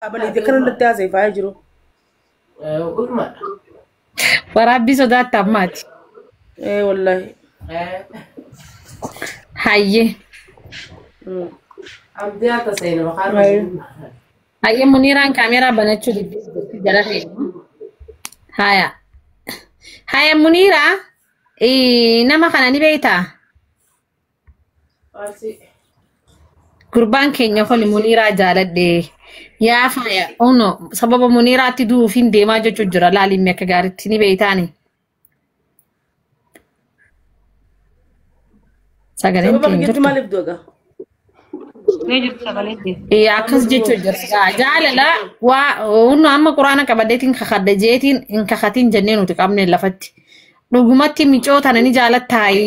Abali de kan da sai fa jiro. Ulma. وربي صدات تمات. والله. هاي. Abdiata sai na bakar. هاي منيران كاميرا بنتشو دي جرافي. هايا. هاي منيرة. نما خناني بيتا. قربان كينيا فلي منيرة جالت دي. يا فايا أونو سبب منيرة تدو فين دي ما جو جرا لا لي ميكا غارتيني بيتاني. ساغرين تين جت مالك دوغا. نيجي ساغلين دي. أكاس جيتو جرا جال لا وأونو أما قرآن كبدتين خخد جيتين إن كختين جنين وتكمل لفتي. Dhugumatti micoota nani jaalattaay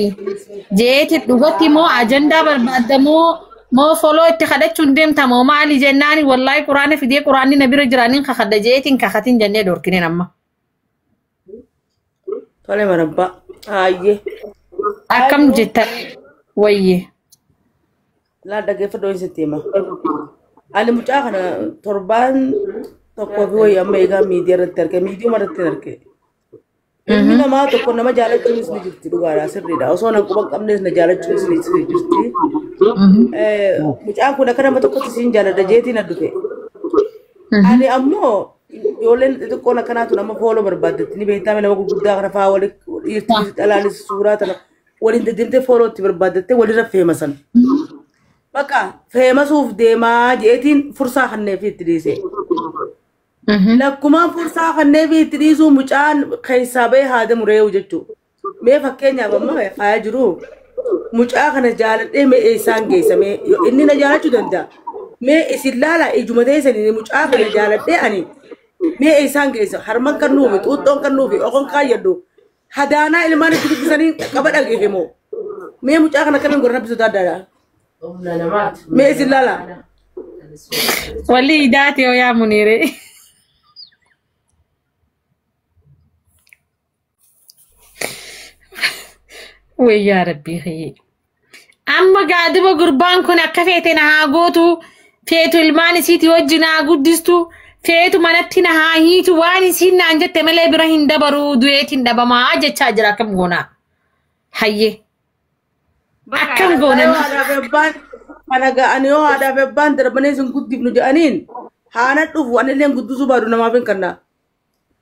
jeeti dhugatti moo ajandaa barbaadda moo foloo itti kadhachuun deemta moo maali jennaani wallahi quraana fidee quraanni na bira jiraniin kakadda jeetiin kakatiin jennee dhorkineen amma. Tole marabba haayye. Akkam jetta wayye. Laa dhaggeeffadhu hin sitteema. Ani mucaa kana torbaan tokko fi wayii amma eegaa miidiyaa irratti arge miidiyuma irratti arge. Ilmi namaa tokko nama jaalachuunis ni jirti dhugaadhaa sirriidha. Osoo nan quban qabnes na jaalachuunis ni jirti. Mucaan kun akka nama tokkotti siin jaaladha jeetiin addufe. Ani ammoo ijoolleen xixiqqoon akkanaatu nama fooloo barbaaddetti ni beektaa nama gurguddaa kana fa'aa dhiirti dhalaanis suuraa tana waliin deddeemtee fooloo itti barbaaddettee walirra feemasan. Bakka feemasuuf deemaa jeetiin fursaa kanneef itti dhiise. Lakkumaan fursaa kanneen itti dhiisuu mucaan keessaa bahee haada muree hojjechuu. Mee fakkeenyaaf amma faayaa jiru mucaa kana jaaladhee mee eessaan geessame inni na jaalachuu danda'a. Mee isin laala ijuma teessanii mucaa kana jaaladhee ani mee eessaan geessa harman kan nuufi xuuxxoon kan nuufi okoon kaayyadhu hadaanaa ilmaan itti dubbisanii qaba dhageeffe moo mee mucaa kana kamiin gorra bisoota addaadha. Mee isin laala. Walii daati yoo yaa Muniiree. ويا ربي هي أما قاعدة بقربان كنا كفيتنا هاقوتو فيتو الماني سيتي وجنا قدستو فيتو منتنا هاهيتو واني سينا انجت ملي برهن دبرو دويتين دبا ما أجا تشاجرا كم غونا هاي أكم غونا أنا قانيو هذا ببان دربني سنقود دبنو جانين هانا تفو أنا اللي قدسو بارو نما بين كنا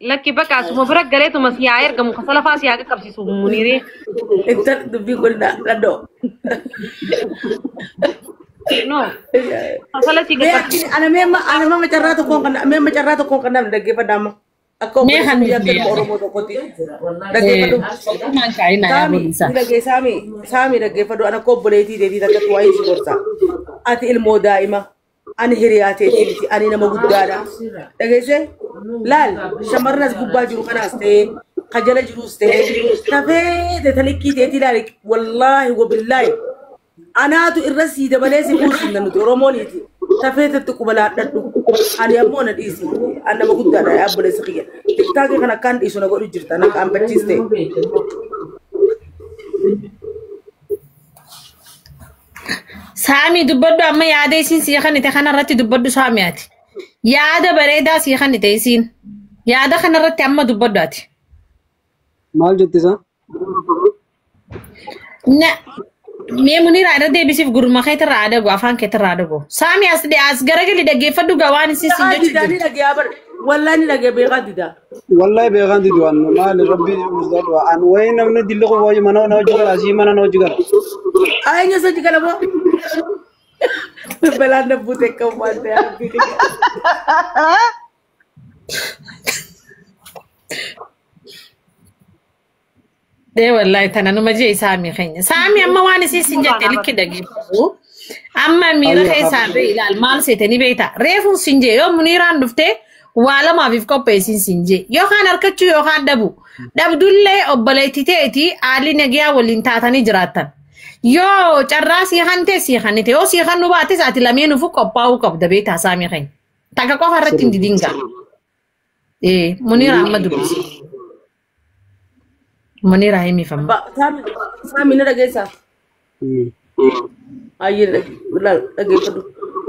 لكن بقى سو مفرق قريتو مسياير كم خسالة فاسي حاجة كبسي سو منيري انت دبي قلنا لدو نو خسالة تيجي أنا ما مجراتو كون كنا ما مجراتو كون كنا بدك فدام أكو ميهان يا أورومو تقولي دك فدو ما كاينا يا بوليسا دك سامي دك فدو أنا كوبليتي دي دك توائي سورسا أتي المودائمة أنا هرياتي تيجي أنا نموجود دارا دكيسه لال شمرنا زبوبا جرو كناسته خجلة جروسته تفيد تلقي تيجي لارك والله وبالله أنا تو الرسي دبلة سيفوس إنه ترومونيتي تفيد تقبلات تدو أنا أبونا ديسي أنا موجود دارا أبونا سخية تكتاكي خنا كان إيشونا قولي جرتا أنا كام بتشيسته سامي دبردو أما يادا يسين سيخاني تخانا راتي دبردو سامياتي يادا بريدا سيخاني تيسين يادا خانا راتي أما دبردواتي مال جتسا نا مي منير عدا دي بيسيف غرما خيتر عدا غو أفان كتر عدا غو سامي أسدي أسغرق اللي دقي فدو غواني سيسين جو والله أنا لقي بيغادي دا والله بيغاندي دوان مال ربي مزداد وان وين من دلقو واجي منو نوجر عزيمنا نوجر أي ناس تيجي لبوا بلاد نبوتك كم واحد ده والله تنا نمجي سامي خيني سامي أما واني سيسين جت لك دقي فدو أما ميرا خي سامي لا المال سيتني بيتا ريفو سينجي يوم منيران دفته ولا ما في كوبيسين سينجي يو خان أركتشو يو خان دبو دبدولة أبليتي تيتي علي نجيا ولينتاتني جراتن يو جرا سيخان تي سيخان تي أو سيخان نباتي ساتي لمين نفو كوباو كوب دبيتا سامي خين تاكا كو هرتين دينغا إيه منير أحمد بس منير هايمي فهم سامي نرجع سا أيه لا لقي فدو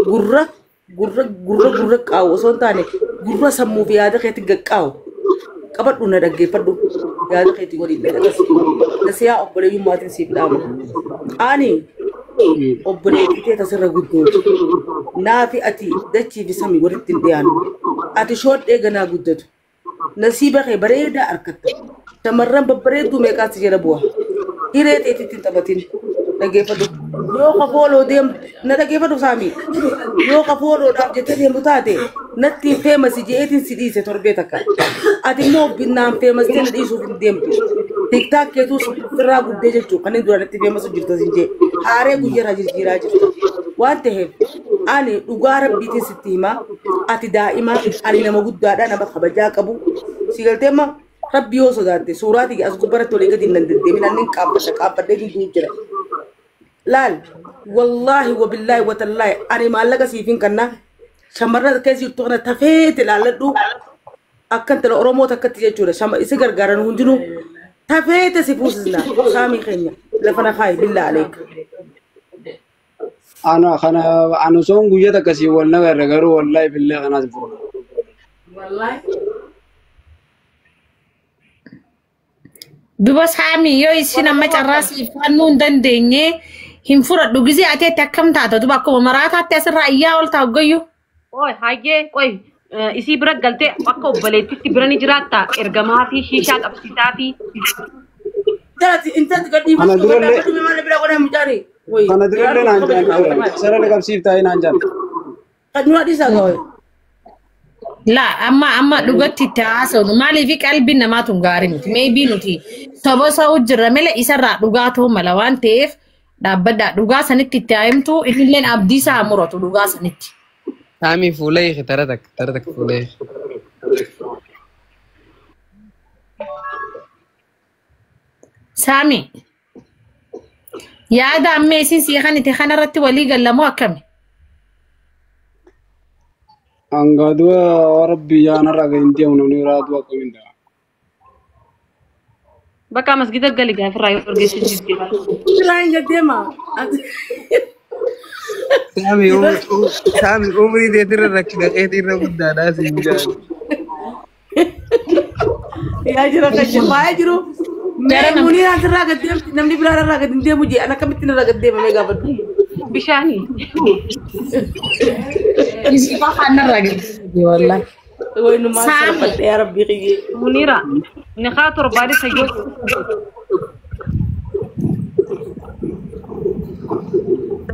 غرة gurra qaawu osoo hin taane gurra sammuu fi yaada keetti gaqqaawu qabadhu na dhaggeeffadhu yaada keetti waliin dhagasiyaa obboleeyyummaatiin siif dhaama ani obboleettitee tasirra guddootu naafi ati dachii fi samii walitti hin dhiyaannu ati shoodhee ganaa guddatu nasiiba kee bareedaa argatta shamarran babbareedduu meeqaatti jala bu'a hiree xeetitti hin taphatin dhaggeeffadhu yoo kafooloo deemtu na dhaggeeffadhu saamii yoo kafooloodhaaf jettee deemtu taate natti feemasi je'eetiin si dhiise torbee takka ati immoo binnaan feemastee na dhiisuuf hin deemtu tiktaak keetuu sirraa guddee jechuu kanneen dura natti feemasu jirta sin jee haaree guyyaarraa jijjiiraa jirta waan ta'eef ani dhugaa rabbiitiin sitti himaa ati daa'ima ani nama guddaadha nama kabajaa qabu si galteemma rabbi yoo sodaatte suuraatii as gubbaratti olii gadi nan deddeemin annin qaabbadhee duuduu jira laal wallaahi wabillaahi watallaahi ani maallaqa siifin kannaa shamarran keessi jirtu kana tafeete laalladhu akkan tala oromoo takkatti jechuudha isi gargaaran hundinuu tafeete si fuusisna saamii keenya lafana kaayi billaa aleeka أنا صون قوية كسي ولا غير والله بالله أنا أسبوع والله بس حامي يو يسينا ما تراسي فانون دنديني هم فرد دوغزي أتي تكم تاتا دباكو مرات أتي أسر رأيا والتا وغيو اوي هاجي اوي isi bira galte akka obboleettitti bira ni jiraatta ergamaa fi shiishaa qabsiisaa fi inta gadii أنا أدري fuudhuu maal bira godhee mucaari أنا أدري نانجان سر لك بسيف تاي نانجان kadnu hadiisa gawe لا أما دوغتي تاسو مالي في قلبي نماتون غارمت maybe نوتي تبصا وجرا ملا إسرع دوغاتو ملوان تيف دابدا دوغا سنتي تايمتو إنلين أبدي سامورتو دوغا سنتي سامي فوليخ تردك فوليخ سامي يا دا أمي سيسي خاني تخانا رتي ولي قال لمو أكمي أنقادوا ربي يا نرى قينتي ونوني رادوا كمين دا bakka masgida gali gaafirraa yoo argeessu jirti laan gaddeema سامي عمري دي تردك لقيت الرب دا سنجان yaa jira kashe maa jiru munii asirraa gaddeemti namni biraa irraa gad hin deemu jee ana kamittiin irraa gaddeemamee gaafadhu bishaanii يسي فاقا نرقل والله waynumaa sarfadhe yaa rabbii qiyyee muniira niqaa torbaadhi sayyoo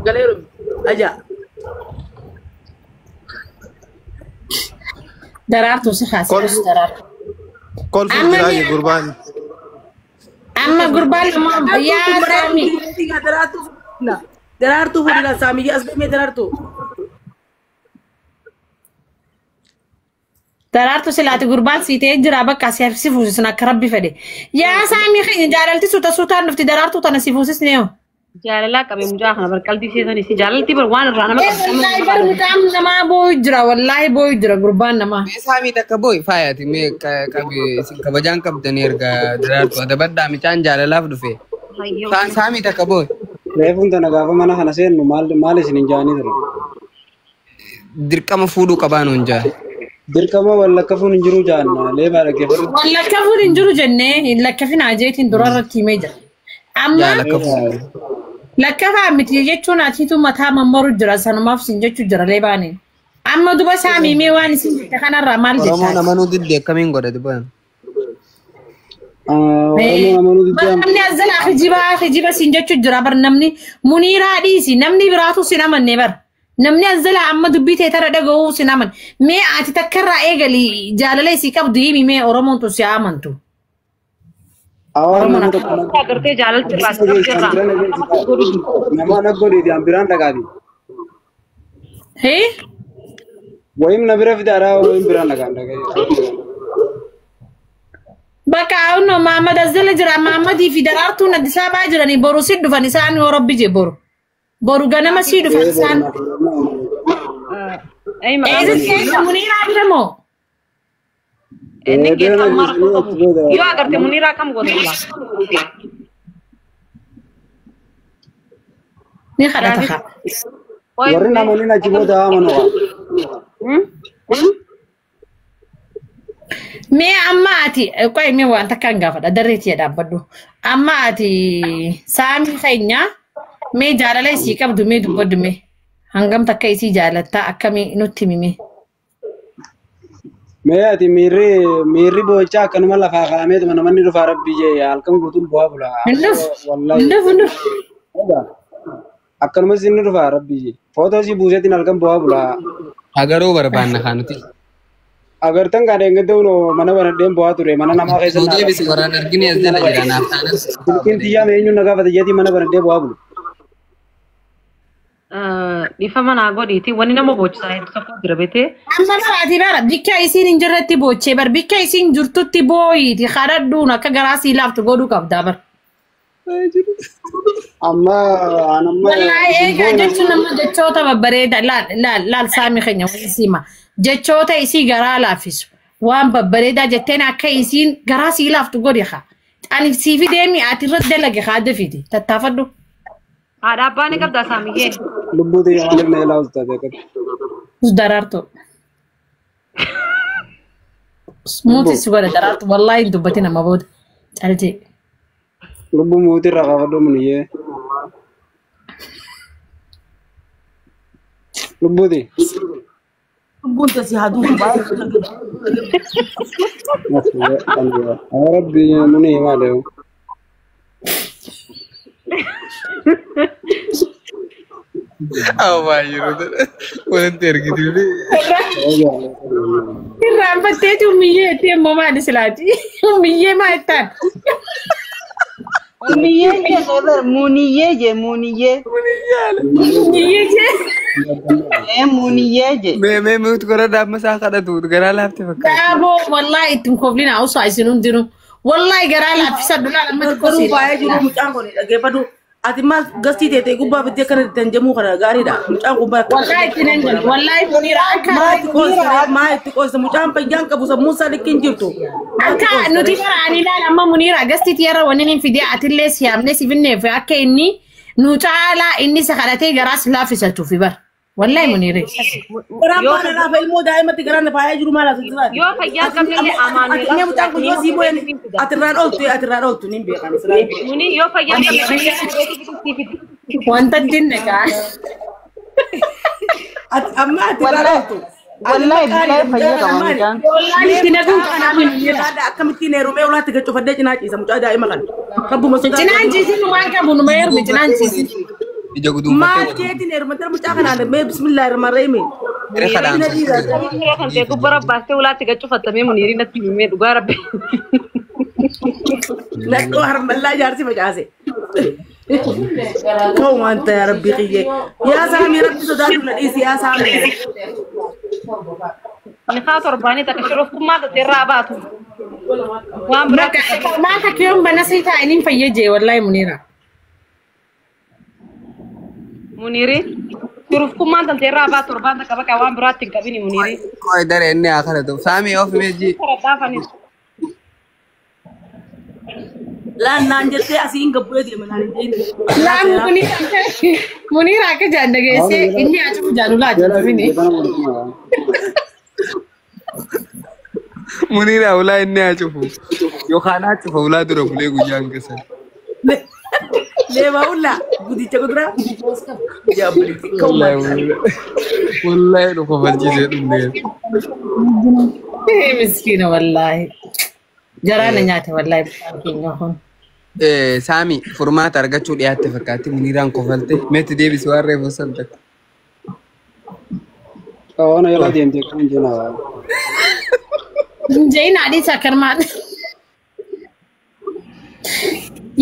galeeru aja درارتو سخاس درارتو كل في الدراجة قربان أما قربان ما يا سامي daraartuu fuudhila saamiyyi as deemee daraartuu درارتو سلاتي قربان سيتي جرا بكا سيفوسس سنا كربي فدي يا سامي خي جارلتي سوتا نفتي درارتو تنا سيفوسس نيو jaalalaa qabe mujaa kana bar qalbii seesan isi jaalalti bar waan irraa nama والله بر متام نما بوجرا والله بوجرا قربان نما سامي تكبوي فاياتي مي كبي كبجان كبدنير درارتو هذا بدا ميتان جاللاف دفي سامي تكبوي ريفون تنقافة منا خنسين مال سنجاني در دركما فودو كبانو انجا دركما ولا كفون انجرو جانا ليه بارك يفرد والله كفور انجرو جنة لكفين عجيتين درارة تيميجا أما لكفا متيجتونا تيتو متى ممرو جرا ما في سنجتو جرا ليبانين أما دوبا سامي ميواني سنجت خانا الرمال جتاج رمونا منو ضد كمين قرأ دبان نمني أزل أخي جيبا سنجتو جرا بر نمني منيرا ديسي نمني براتو سينامن نبر نمني أزل أما دبيتي ترى دقو سينامن مي آتي تكرر إيغالي جالالي سيكاب ديمي مي أورمون تو سيامنتو agartee jaalalti irraa nama naggoodhi di ambiraan dhagaati هي wayim na bira fidaadha wayim biraan dhagaan dhagaye بكا أونو محمد أزل جرا محمد في درارتو ندسابا جراني بورو سيدو فانسان وربي جي بورو غنما سيدو فانسان ay إذا سيدو منير عبرمو inni geessan mara yoo agarte muniiraa kam gootula ni خدتها warri namoonni achi booda amanu Me amma ati koy me wanta kan gafa da dareti da baddo amma ati sami khaynya me jaalala si qabdu me dubbadu me hangam takka isi jaalata akkami nutti mime me ati mirri bocha kanuma lafa qaame to manni rufa rabbi je halkan gutun bu'a bula wallahi akkanuma sinni rufa rabbi je foto si buusetin halkan bu'a bula agaroo barbaanna kanuti agar tan gade ngedawno mana wana dem bu'a ture mana nama keessa Sodee bisi waraan argine as jala jira naaf taanas kinti ya me naga fata jeti mana wana dem bu'a bula Ifa mana goditi wani nama bocha itu sakko dirabete. amma sarati bara bikka isin injirratti boche bar bikka isin jurtutti boyiti kharaduna ka garasi laftu godu qabda bar amma anamma wallahi ega jechu nama jechota babbareda la sami khanya wisima jechota isi gara lafisu wan babbareda jettena akka isin garasi laftu godi kha ani sifi demi atirradda lagi khadafiti tattafaddu Ada apa nih kab dasar mie? lubbuti yamalek na ila ustad ekat dararto smoothie sugara dararto wallahi intu batina mabod alje lubbu muti raga do muniye lubbuti bunta si hadu ba rabbi muni ma de awaa yeroo wanti argituni Rampate tu miye te mama di selati miye maitan Muniye je never muniye je miye je muniye je. me mut kora daab masaa kadhatu garaa laafte fakkaata dabo wallahi tum koblina ausa isinun dinu wallahi gara la fisa dula lamma ko Baru baaya jiru mucaan kun dhaggeeffadhu. Ati maal gastii teete gubbaa biddee kana ittiin jemuu kana gaariidha. Mucaan kun bara wallahi tinan gal wallahi munira aka maa itti qoosne mucaan fayyaan qabu sammuu isaa likkiin jirtu. aka nuti fara ani la lamma munira gasti tiyara wanin fidi atille siyamne sifinne fa akka inni nu taala inni sakhalate garas la fisatu fi bar wallahi munire Garaan baana laafa ilmoo daa'imatti garaan baaya jiru maal asii jira. Yo fayyaa qabnillee amaanee Ati mucaan kun yoo sii boo'een atirraan ooltu nin beekan. Muni yo fayyaa qabnillee wanta dinne ka Amma atirraan ooltu. Wallahi billahi fayya kaman wallahi tinagun kana munira Akkamittiin heerumee ulaatti gachufadhee cinaa ciisa mucaa daa'ima kan. Rabbuma sodaa. cinan jisin waan qabu nu mayar mi cinan jisin ija guduunfattee Maal godhu keetiin heerumattee mucaa kanaan mee bismillaahi rahmaan rahiim. Ere kadhaamsa kan ta'e gubbara baastee ulaatti gachuufattamee muniiriin natti himee dhugaa rabbi. Lakkoo harmallaa jaarsi facaase. Kau wanta yaa rabbi qiyyee. Yaa saamii rabbi sodaatu na dhiisi yaa saamii. Ni kaa torbaanii takka shiroof kummaa tattee irraa baatu. Waan biraa maka kiyon bana sai ta inin fayyaje wallahi munira muniiri shiroof kummaa tattee irraa baatu torbaan takka bakka waan biraatti hin qabini muniiri. koo dare inni haa kadhatu saamii of meejii Karadhaafanis. Laan naan jettee asiin gabbu'ee deema naan hin lam munira ka janda gese inni achu janula achu fini muniira ulaa inni haa cufu yookaan haa cufa ulaa dura bulee guyyaan gasan Leeba ulla gudicha kuduraa. Yaa buliti kau wallahi dhufa falchisee dhumnee miskina wallahi jarana nyaate wallahi kinga hon saami furmaata argachuu dhiyaatte fakkaatti muniiraan kofalte meetti deebisi waan reefu san takka kawana yala deemte kan jina jaina adi sakarman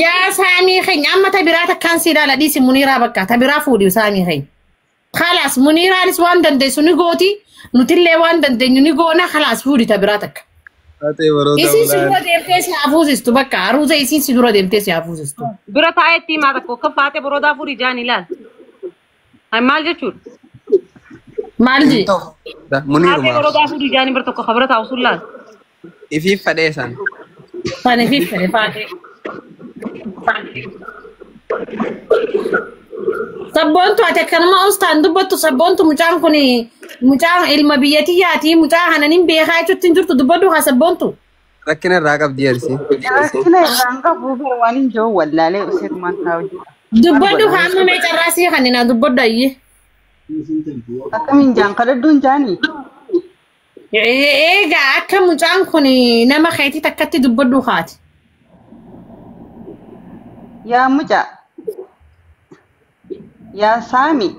ya sami khanya amma tabirata kan sida la disi munira bakka tabira fudi sami khanya khalas munira nis wan dande suni goti nutille wan dande ni gona khalas fudi tabiratak Ate waroo isin sidura deemtee si hafuusistu bakka aruuza isin sidura deemtee si hafuusistu Bira taa'eetti himaa tokko akka faate boroodaa furii jaan ilaal. Maal jechuudha? maalji muniiruma Faatee boroodaa furii jaanii bira tokko kabira taa'u sun laal. ifiif fadhee san fane fifere faate sabbontu ate kanuma ustaan dubbattu sabbontu mucaan kuni mucaa ilma biyyatiyyaati mucaa hananin beekaa jechuutti hin jirtu dubbadhu haasabboontu. Rakkina irraa qabdi arsi. Rakkina irraan qabu waan hin jiru wallaalee useetumaan taa'u. Dubbadhu hamma mee carraasii kanina dubbadhu ayyee. Akkamiin jaan kadhadduun jaanii? Eegaa akka mucaan kun nama keetii takkatti dubbadhu haati. Yaa mucaa. Yaa Saami.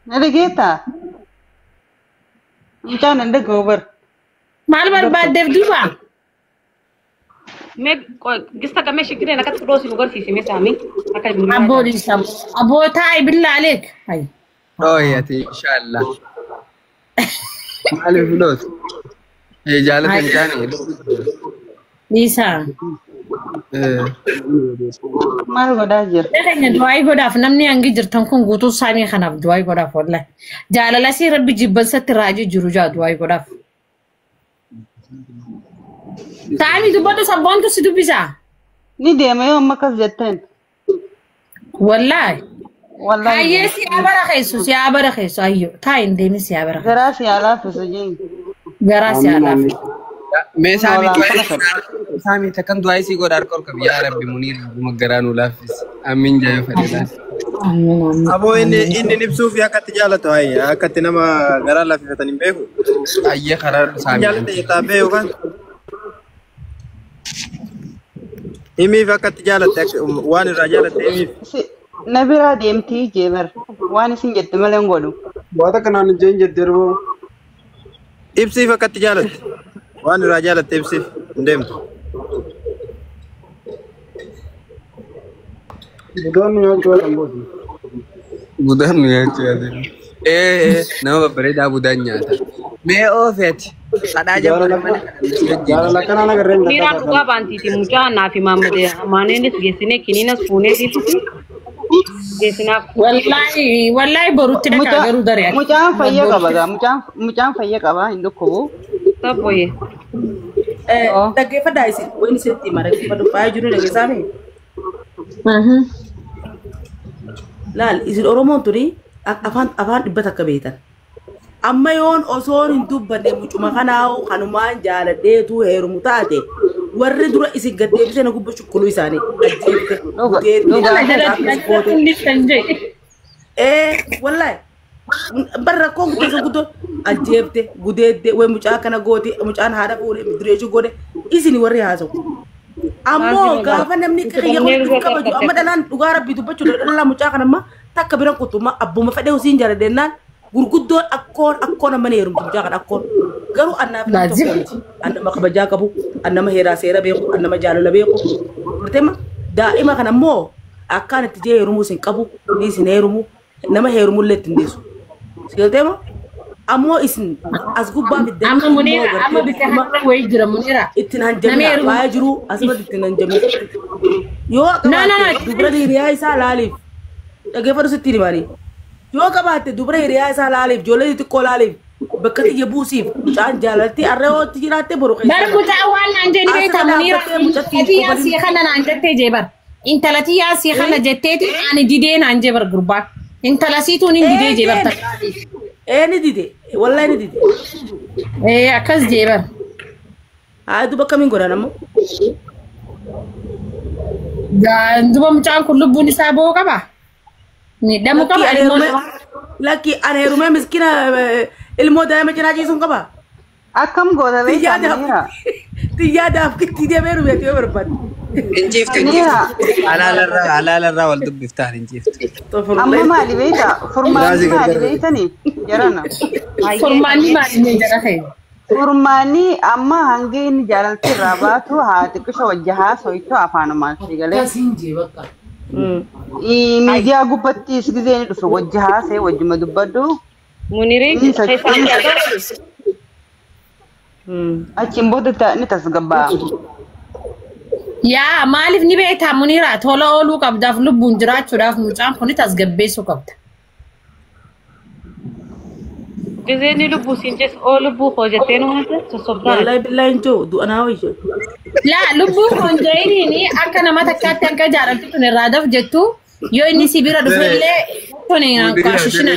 Na dhageettaa? Mucaan hin dhaga'u bar. Maal barbaaddeef duuba? Mee gista kamee shigireen akkatti fudhoo si agarsiisime Saami. Akka Abboo dhiisamu. Abboo taa'e billaa aleek. Ooyati inshallah. Maaliif loot? Jaalatan jaanii. Dhiisaa. Maal godhaa jira? Dhaqanya du'aayii godhaaf namni hangi jirtan kun guutuu isaanii kanaaf du'aayii godhaaf wallahi. Jaalala si rabbi jibbansatti raajii jiru jaa du'aayii godhaaf. Saami dubbadhu sabboontu si dubbisaa? Ni deema yoo amma akkas jetteen. Wallahi. Wallahi. Hayyee si yaa bara keessu ayyo. Taayin deemi si yaa bara keessu. Garaa si alaafisu jeen. Garaa si alaafisu. Mee Saami takkan du'aa isii godha harka ol qabi yaa rabbi muniir maggaraa nu laaffis. Amiin jaa fadhiidhaan. Aboo inni ibsuuf akkatti jaalatu hayya akkatti nama garaa laaffifatan hin beeku. Ayyee karaa Saami. Jaalata jettaa bee yookaan himiif akkatti jaalatte waan irraa jaalatte himiif. Na biraa deemtii jeebar waan isin jette malee godhu. Waata kanaan jeen jettee roo. Ibsiif akkatti jaalatte waan irraa jaalatte ibsiif hin deemtu. Budaan nu nyaachuu dhambooti. Budaan nu nyaachuu yaadani. Nama babbareedaa budaan nyaata. Mee oofeeti. Kadhaa Jaalala kanaan agarreen Miiraan dhugaa baantiiti mucaa naa fi maammade maaneenis geessinee kiniinas fuunee dhiisuti. Geessinaaf. Wallahi borutti dhagaa garuu daree. Mucaan fayyaa qaba gaa mucaan fayyaa qaba hin dhukkubu. Sabboyee. Dhaggeeffadhaa isin waan isinitti hima dhaggeeffadhu faaya jiru dhageessaame. Laal isin Oromoon turi afaan dhibbata akka beektan. Amma yoon osoon hin dubbanne mucuma kanaa kanumaan jaaladheetu heerumu taate warri dura isin gaddeebisee na gubba shukkuluu isaanii wallahi barra koo guddisa guddoo ajjeebte gudeedde way mucaa kana goote mucaan haadha fuudhe dureechu godhe isin warri haasawu. Ammoo gaafa namni qiyya qabaju amma dhalaan dhugaa rabbii dubbachuu dhala mucaa kanamma takka biran qutuma abbuma fedhe usiin jaaladhennaan gurguddoon akkoon amma heerumtu mucaa kana akkoon garuu annaaf annama kabajaa qabu annama heeraa seera beeku annama jaalala beeku murteema daa'ima kana ammoo akkaan itti jee heerumuu isin qabu ni isin heerumu nama heerumullee ittiin deessu sigalteema ammoo isin as gubbaa fiddan amma muniira amma bitta hatta wayi jira muniira ittiin hanjamna faaya jiru asumatti ittiin hanjamna yoo dubra hiriyaa isaa laaliif dhageeffadhu sitti himanii yoo qabaatte dubra hiriyaa isaa laaliif ijoollee xixiqqoo laaliif bakka xiyya buusiif mucaan jaalatti arreewootti jiraatte boru keessa. Bar mucaa waan naan jedhi beektaa muniira intalatii si kana naan jettee jeebar intalatii si kana jetteeti ani didee naan jeebar gurbaa intalasiituun hin didee jeebar takkaati. Ni dide wallahi ni dide. Akkas jeebar. Haa duba kamiin godhan ammoo. Duba mucaan kun lubbuun isaa boo qaba. Miidhamu qaba ilmoo Laki ana heerumee miskina ilmoo daa'ima cinaa ciisuun qaba. Akkam goota beektaa Muniira. Xiyyaadaaf kitti deemee rumeetii yoo barbaadu. Alaalarraa wal dubbiftaan injiftu. Amma maali beektaa? Furmaanni maali beektanii? Jarana. Furmaanni maali jara ta'e? Furmaanni amma hangi inni jaalalti irraa baatu haa xiqqisha wajjahaa soituu afaanumaan siigalee. Miidiyaa gubbattis gizee ni dhufu wajjahaa see wajjuma dubbaddu. Muniirii keessaan yaadatu. Achiin booda ni tasgabbaa. Yaa maaliif ni beektaa muniira tola ooluu qabdaaf lubbuun jiraachuudhaaf mucaan kun tasgabbeessuu qabda. Gizee ni lubbuu siin jees oo lubbuu koo jettee nu hante sossobdaa. Wallahi billahi hin jiru du'anaa wayyo. Laa lubbuu kun jeeniini akka nama takkaatti akka jaalaltu tun irraa daf jettu yoo inni si bira dhufellee Tuni naanqaashishina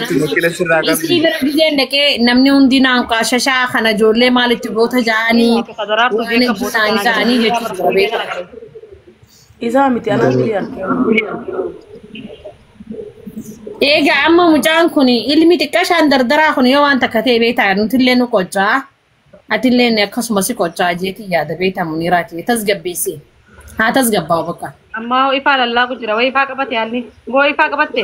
isii bira gizeen dhaqee namni hundi naanqaashashaa kana ijoollee maalitti goota ja'anii waan isaanii ja'anii jechuudha beekaa. Isaa miti anaan biyya. Egaa amma mucaan kun ilmi xiqqashaan dardaraa kun yoo waan takka ta'e beektaa nuti illee nu qoccaa ati illee akkasumas qoccaa jeetii yaada beektaa Muniiraati tasgabbeessee haa tasgabbaa bakka. Amma ifaa lallaa ku jira. Wayii ifaa qabate haalli. Boo ifaa qabatte.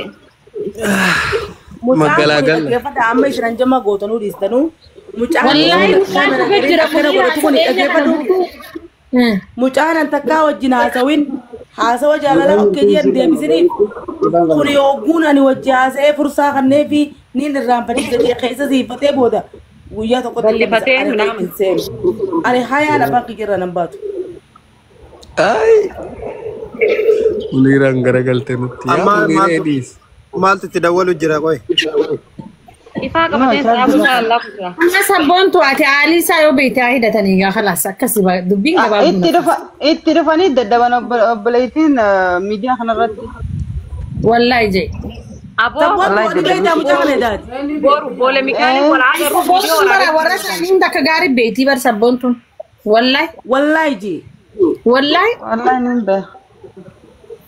Mucaan kun dhaggeeffata amma ishiran jama gootanuu dhiistanuu. Mucaan an takkaa wajjin haasawin haasawa jaalala okkee jiran deebisiniif kun yogguun ani wajji haasa'ee fursaa kannee fi niin irraanfatiisa keessa siifatee booda guyyaa tokkotti ballifatee hin seenu. Ani hayaadha bakki jirra nan baatu. Muniiraan garagaltee nutti. Maaltu itti dawwalu jira qoy. Ifaa qabatee saabuna lallaa ku jira. Amma sabboontu ati haalii isaa yoo beektaa hidhatanii gaa khalaas akkasii dubbiin gabaabduu. Itti dhufanii daddaban obboleettiin miidiyaa kanarratti. Wallaahi jee. Aboo boru boole mikaanii walaa garuu Sabboontuun bara warra isaanii hunda akka gaarii beektii bar sabboontuun. Wallaahi. Wallaahi jee. Wallaahi. Wallaahi nin beeka.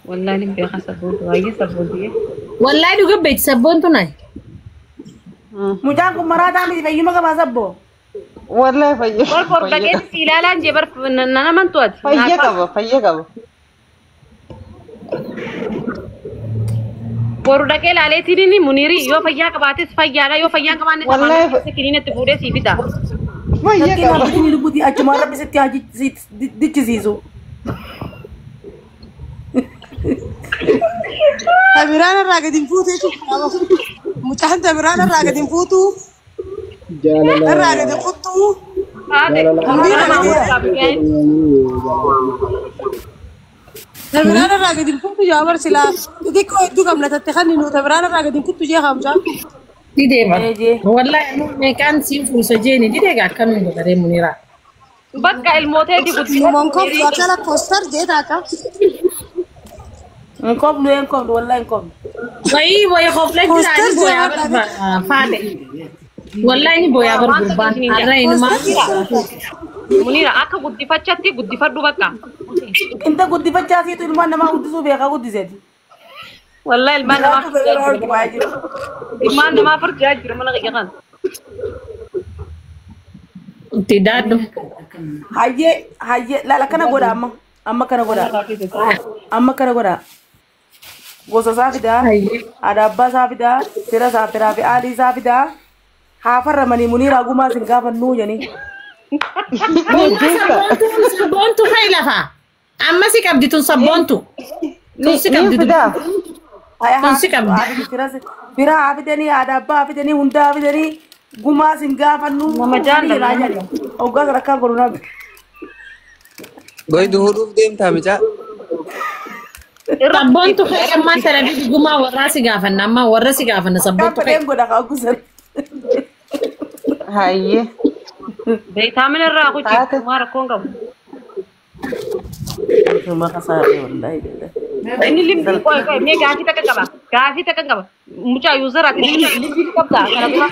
Wallaahi nin beeka sabboontu baay'ee sabboontu. Wallaahi dhuga beekti sabboontuun ayi. Mucaan kun maraataa miti fayyuma qabaa sabboo. Wallaahi fayya. Bor dhaqeetti si ilaalaan jee bar nana mantuati. Fayya qaba. Boru dhaqee ilaaleetiin Muniiri yoo fayyaa qabaates fayyaadha yoo fayyaan qabaanne qabaanne kiniinatti fuudhee si bita. Fayya qaba. Inni lubbuutii achumaan rabbi sitti haa dichisiisu. Tabiraan irraa gadi hin fuutu jechuudha. Mucaan tabiraan irraa gadi hin fuutu. Irraa gadi hin kuttu. Tabiraan irraa gadi hin fuutu yaa barsilaa. Xixiqqoo hedduu gamlatatte kan nu tabiraan irraa gadi hin kuttu jee hamsaan. Dideema. Wallaahi meeqaan siin fuusa jeeni dideega akkamiin godharee Muniiraa. Bakka ilmooteeti Ilmoon kooftu akka lakkoofsar jee taaka. Enkoflu wallahi enkoflu. Wayii qoflee jiraanii booyaa bar faate. Wallaahi ni booyaa bar gurbaan har'a inumaa. Muniira akka guddifachatti guddifadhu bakka. Inta guddifachaasiitu ilmaan namaa guddisuu beekaa guddiseeti. Wallaahi ilmaan namaa furdaa jiru. Ilmaan namaa furdaa jiru mana qiyya kan. Itti daaddu. Hayyee laala kana godha amma kana godha. Gosa isaa fidaa, haadha abbaa isaa fidaa, fira isaa firaa fi haadhi isaa fidaa. Haafarramanii Muniiraa gumaa sin gaafannuu jedhanii. Sabboontu fa'i lafaa. Amma si qabdi tun sabboontu. Tun si qabdi tun. Tun si qabdi. Fira haa fidanii, haadha abbaa haa fidanii, hundaa haa fidanii. Gumaa sin gaafannuu. Nama jaalladha. Hoggaa sadarkaa godhunaa. Goy duhuudhuuf deemtaa micaa. Sabboontu fa'i ammaan televiizii gumaa warraa si gaafanna amma warra si gaafanna sabboontu fa'i. Deem godha kaa gusan. Hayyee. Beektaamina irraa kuchi maa rakkoon qabu. Inni limbii qoy mee gaafii takka qaba. Mucaa yuuzaraati limbii qabda kana dura.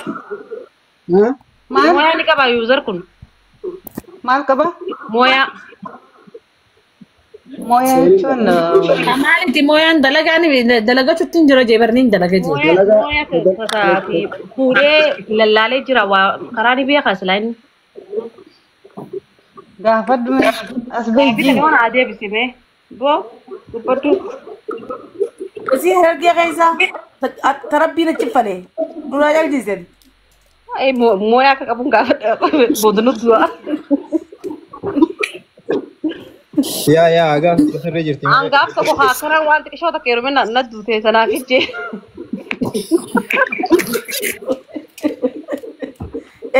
Mooyaa ni qaba yuuzar kun. Maal qaba? Mooyaa. Mooyaa jechuun Maalitti mooyaan dalagachuutti hin jira jeebarniin dalaga jee. Mooyaa tasaati fuudhee lallaalee jira waa karaa ni beekaa silaa inni. gaafadhu as beekii. Waan adeebisi mee boo dubbaddu. Isii hergee keessa tarabbiin achi falee duraa jaljiisen. Mooyaa akka qabuun gaafadha boodunut du'a. Yaa gaaf sirrii jirti. Angaaf tokko haakaran waan xiqqishoo takka yeroo na duute sanaaf ijjee.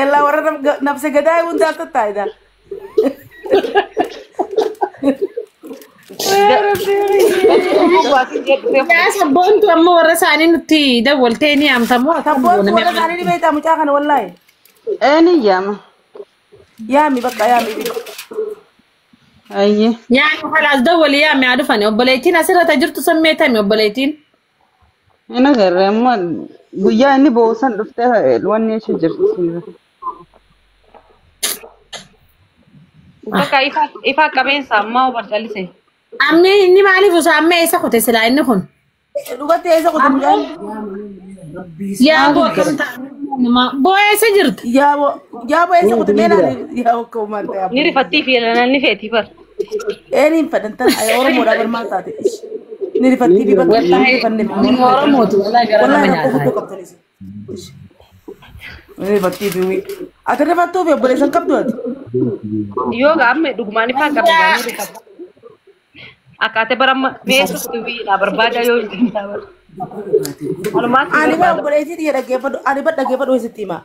Ella warra nafse gadaa hundaa tattaayida. Yaa sabboontu amma warra isaanii nutti dawwaltee ni amtamoo Sabboon warra isaanii ni beektaa mucaa kana wallaahi. Eeni yaama. Yaami bakka yaami. Ayyee. Nyaanni halaas dawwali yaami haa dhufani obboleettiin asirratti jirtu sammeetami obboleettiin. Ina garee amma guyyaa inni boosan dhuftee wanni achi jirti. Bakka ifaa qabeensa ammaa barcaalise. Amma inni maaliif osoo amma eessa kute silaa inni kun? Dhugatti eessa qote mucaan? Yaa boo akkam ta'a? Boo eessa jirti? Yaa boo eessa qote meelaan yaa akka uumaan ta'e. Ni rifattii fi ni feetii bar. Eeniin fadhantan Oromoodhaa barmaan taate. Ni rifattii fi bakka ni rifanne. Oromooti walaa gara nama nyaataa. Ni rifattii fi ati rifattuu fi obboleessan qabdu ati. Yoo gaamme dhugumaan ifaa qabanii rifatu. Akkaataa baramma meeshaa kutubiidha barbaada yoo hin taane. Ani bara obboleessi dhiya dhaggeeffadhu ani bara dhaggeeffadhu eessitti hima.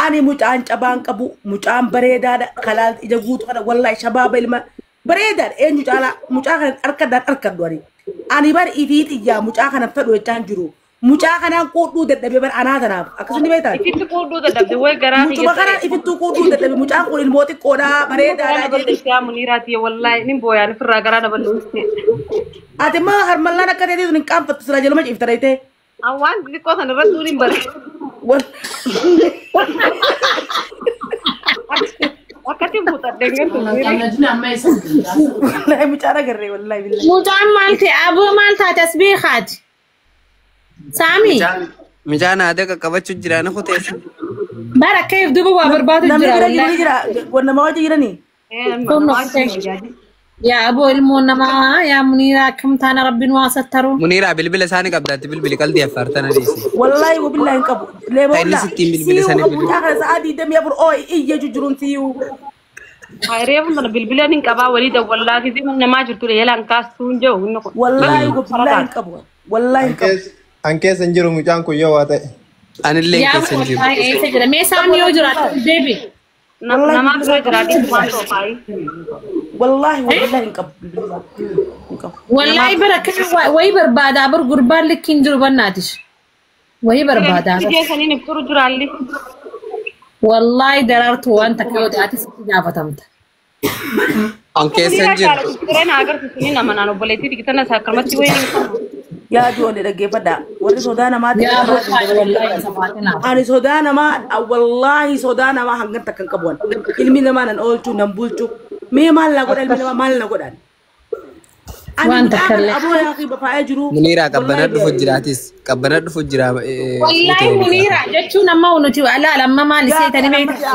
Ani mucaan cabaan qabu mucaan bareedaadha kalaal ija guutuu kana wallahi shabaaba ilma bareedaadha eenyu caalaa mucaa kana harkadhaan harkadhu ani. Ani bara ifii xiyyaa mucaa kana fedhu jechaan jiru. Mucaa kanaan quudhuu dadhabee bara anaa tanaaf akkasuma beektaa? Ifitti quudhuu dadhabde way garaa fi mucuma kanaan ifittuu quudhuu dadhabee mucaan kun ilmoo xiqqoodhaa bareedaadha jedhe. Yaa muniiraati wallahi nin booyaan firraa garaa dabaluu. Ati maa harmallaan akka ta'e sun hin qaanfattu sirraa jaluma ciifta dhayitee. Waan xixiqqoo sana irratti duudin bare. Akkati buutadde ngatu. Wallahi mucaan agarree wallahi billahi. Mucaan maal ta'e aboo maal taate as beekaati? Saami. Mijaan aadaa qaqqabachuu jira na kuteessa. Bara akka if duuba waa barbaadu jira. Namni bira jira wanna maa wajji jiranii? Yaa aboo ilmoon namaa yaa muniiraa akkam taana rabbiin waa sattaru. Muniiraa bilbila isaanii qabdaatti bilbili qalbii affaartana dhiisi. Wallahi wabillahi hin qabu. Leeba Inni sittiin bilbila isaanii bilbila. Mucaa kana sa'aa 24 oo iyya jujjuruun siyuu. Reefu mana bilbila nin qabaa walii dawwallaa kisi namaa jirtu yelaan kaastuu hin jiru inni kun. Wallahi wabillahi hin qabu. Wallahi hin qabu. An keessa hin jiru mucaan kun yoo waa ta'e. Anillee keessa hin jiru. Yaa eessa jira mee saami yoo jiraatu deebi. Namaa bira jiraati waan toofaayi. Wallahi wabillahi hin qabu. Hin qabu. Wallahi bara akka wayii barbaadaa bar gurbaan likki hin jiru bannaatish. Wayii barbaadaa. Ijee saniin ifturu jiraalli. Wallahi daraartu waan takka yoo ta'ate sitti gaafatamta. An keessa hin jiru. Tireen agarsiisu ni nama naan obboleettii digitana sakkarmatti wayii ni qabu. Yaa ijoollee dhaggeeffadhaa warri sodaa namaatti Yaa wallahi safaatina. ani sodaa namaa wallahi sodaa namaa hangan takkan qabuan ilmi namaa nan oolchuu nan bulchuu mee maal na godha ilmi namaa maal na godhan Waan takkallee. aboo yaa kiba faaya jiru Muniiraa qabbana dhufu jiraatis qabbana dhufu jira. Wallahi muniira jechuun amma nuti alaala amma maal seetanii beektaa.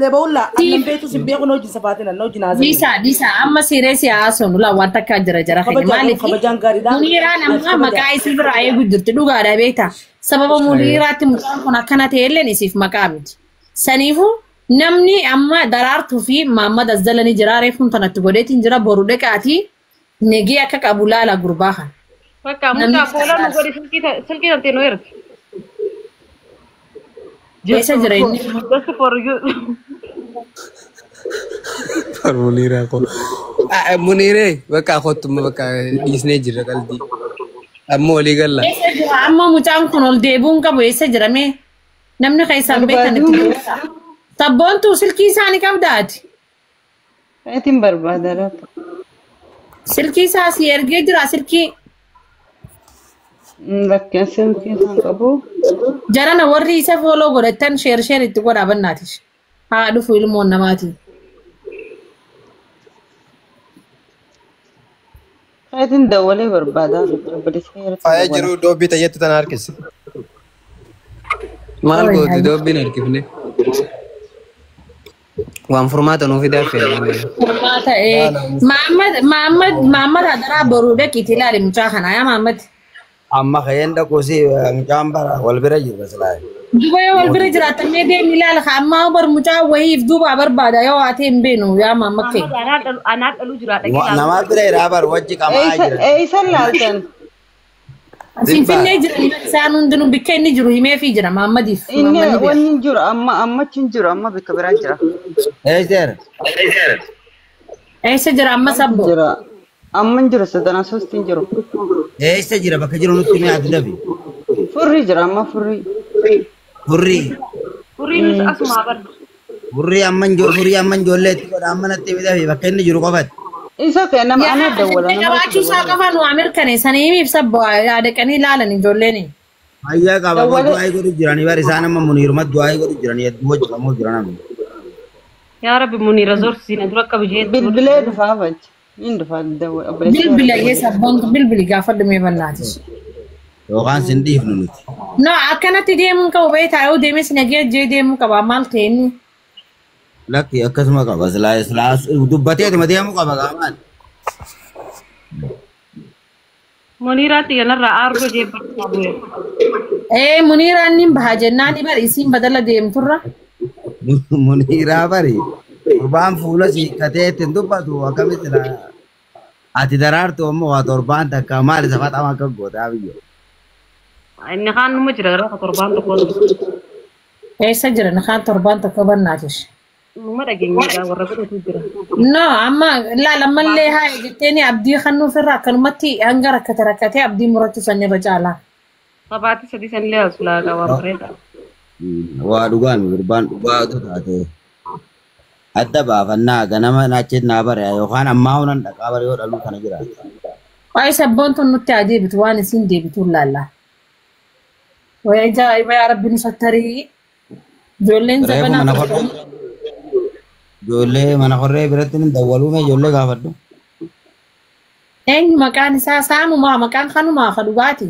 lebaulla annan beetu sin beeku noojin safaatina noojin haasa'e Disa amma siree siyaasonu la waan takka jira jira keenya maaliif kabajaan gaariidha muniiraan amma maqaa isii biraa eegu jirti dhugaadha beektaa sababa muniiraatti mucaan kun akkana ta'elleen isiif maqaa miti saniifuu namni amma daraartuu fi Mahammad Azzalanii jira reefuun tanatti godheetiin jira boru dhaqaatii negee akka qabu laala gurbaa kan. Bakka mucaa koolaa nu godhi silkii tantee nu ergi. Eessa jira inni? Just for you. Muniiraa ko. Muniiree bakka kottumma bakka dhiisnee jirra qalbii. Amma walii galla. Eessa jira amma mucaan kun ol deebuun qabu eessa jira mee? Namni keessaan beekan itti beekaa. Sabboontuu silkii isaanii qabdaati. Itin barbaada. Silkii isaa si ergee jira silkii. Bakkeen silkii isaan qabu. Jarana warri isa fooloo godhatan sheer itti godhaa bannaatis. Haa dhufu ilmoon namaati. Itin dawwalee barbaada. Faaya jiru doobbii tayyattu tana harkisi. Maal gooti doobbiin harkifne. Waan furmaata nuuf fidaa fe'e. Furmaata Mahammad Hadaraa boruu dhaqiitii ilaali mucaa kana yaa Mahammad. Amma kayyan dhaquusi mucaan bara wal bira jiru silaa. Duba yoo wal bira jiraatamee deemni ilaala amma bar mucaa wayiif duuba barbaada yoo haa ta'e hin beenu yaa Mahammad kee. Anaa dhaluu jiraadha. Nama bira irraa bar wajji qamaa jira. Eessa laaltan? Finfinnee jiran isaan hundinuu bikka inni jiru himee fi jira Mahammadiif. Inni wanni jiru amma chin jiru amma bikka biraa jira. Eesseera. Eessa jira amma sabbo? Jira. Amma jiru sadana soostiin jiru. Eessa jira bakka jiru nutti mee ati dabi. Furrii jira amma furrii. Furrii. Furrii nus asuma bar. Furrii amma ijoolleetti godha amma natti dabi bakka inni jiru qofatti. Isa kee nama ana dawwala. Qabaachuu isaa qofa nu mirkaneessanii himiif sabbo yaadaqanii ilaalan ijoolleen. Ayya qaba mo du'aa godhu jiranii bari isaan amma muniiruma du'aa godhu jiranii hedduu hojjetamoo jiran. yaa rabbi muniira zorsiina dura akka bijeetu Bilbilee dhufaa bachi. Inni dhufaa dawwa. Bilbila geessa bontu bilbili gaafadhu mee bannaatis. Yookaan sin dhiifnu nuti. No akkanatti deemuun qabu beektaa yoo deemes nagee jee deemuu qaba maal ta'inni. Lakki akkasuma qaba silaa dubbatee deemuu qaba qaamaan. muniiraatti kanarraa aargoo jeeffatu bu'e. Muniiraan ni baha jennaan bari isiin badala deemturra. Muniiraa bari torbaan fuula siiqqatee ittiin dubbatu akkamitti ati daraartu ammoo waa torbaan takka maal isa faxama akka gootaa biyyo. Inni kaan numa jira gara torbaan tokko. Eessa jira kaan torbaan tokko bannaatis. Numa dhageenyaa warra godhatu jira. No amma laalammallee haa jetteeni abdii kan nuufirraa akkanumatti hanga rakkatee abdii murachuu sanirra caalaa. Sabaati sadii sanillee as laagaa waa bareeda. Waa dhugaan gurbaan dhugaatu taate adda baafannaa ganama naachi naa bare yookaan ammaa hunan dhaqaa bare yoo dhaluu kana jiraata. Waa'ee sabboon tun nutti haa deebitu waan isin deebitu laallaa. Waa'ee ajaa'iba yaa rabbi nu sattarii ijoolleen zabanaa. Ijoollee mana qorree biratti ni dawwaluume ijoollee gaafadhu. Eenyu maqaan isaa saamumaa maqaan kanumaa ka dhugaati.